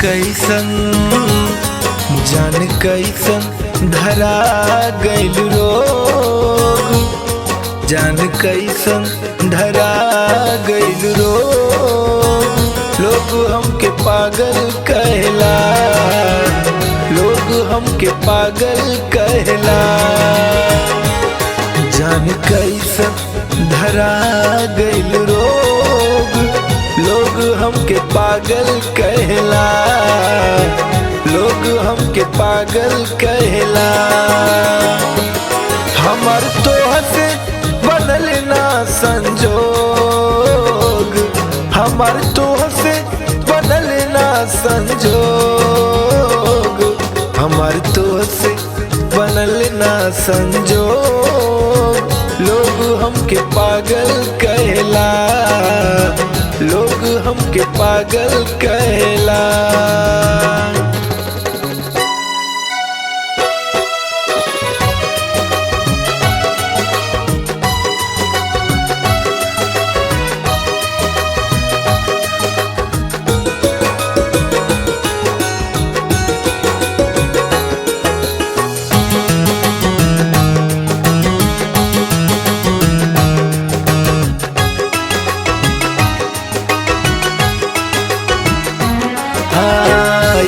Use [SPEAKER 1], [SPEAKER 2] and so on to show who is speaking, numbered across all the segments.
[SPEAKER 1] कैसन जान कैसन धरा गइल रोग, जान कैसन धरा गइल रोग। लोग हमके पागल कहला, लोग हमके पागल कहला। जान कैसन धरा गइल रोग, लोग हमके पागल कहला, लोग हमके पागल कहला। हमार तोह से बनल ना संजोग, हमार तोह से बनल ना संजोग, हमार तोह से बनल ना संजोग। लोग हमके पागल कहला, लोग हमके पागल कहला।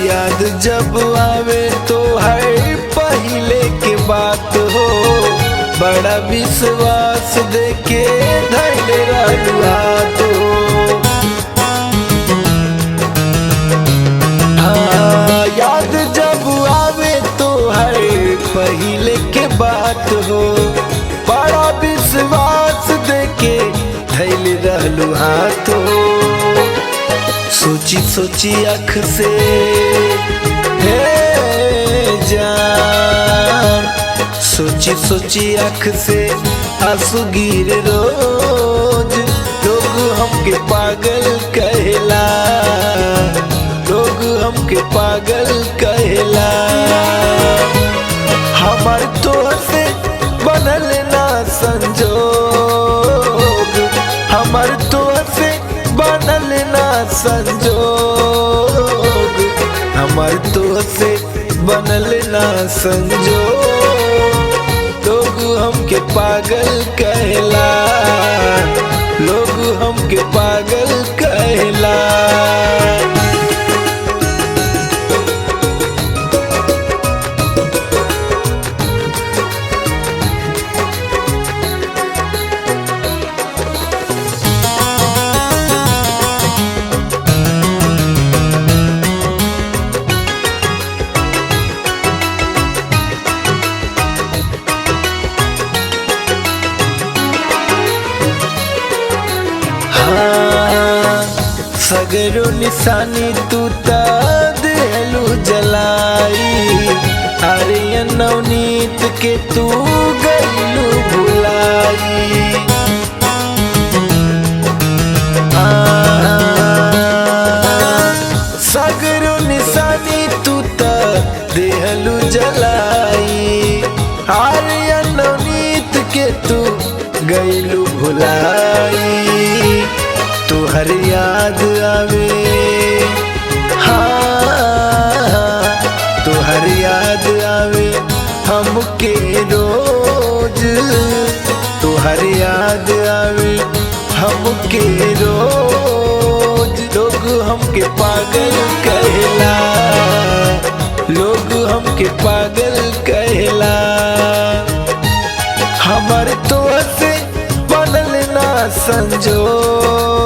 [SPEAKER 1] याद जब आवे तो है पहले के बात हो, बड़ा विश्वास देके धैले रहुआ तो। हाँ याद जब आवे तो है पहले के बात हो, बड़ा विश्वास देके धैले रहुआ तो। सोची सोची आँख से हे जान, सोची सोची आँख से आंसू गिरे रोज। लोग हमके पागल कहला, लोग हमके पागल कहला। हमार तोह से बनल ना संजोग, हमार तोह से बनल ना संजोग, हमार तोह से बनल ना संजोग। लोग हमके पागल कहला, लोग हमके पागल कहला। सगरो निशानी तू ता देलू जलाई, आर्यन नवनीत के तू गइलू भुलाई। सगरो निशानी तू ता देलू जलाई, आर्यन नवनीत के तू गइलू भुलाई। तुहर याद आवे, हाँ तुहर याद आवे हमके रोज, तुहर याद आवे हमके रोज। लोग हमके पागल कहला, लोग हमके पागल कहला। हमार तोह से बनल ना संजोग,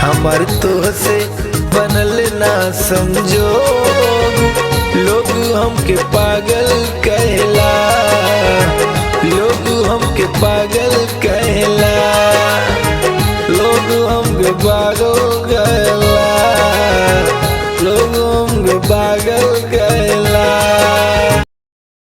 [SPEAKER 1] हमार तोह से बनल ना संजोग। लोग हमके पागल कहला, लोग हमके पागल कहला, लोग हमके पागल कहला, लोग हमके पागल कहला।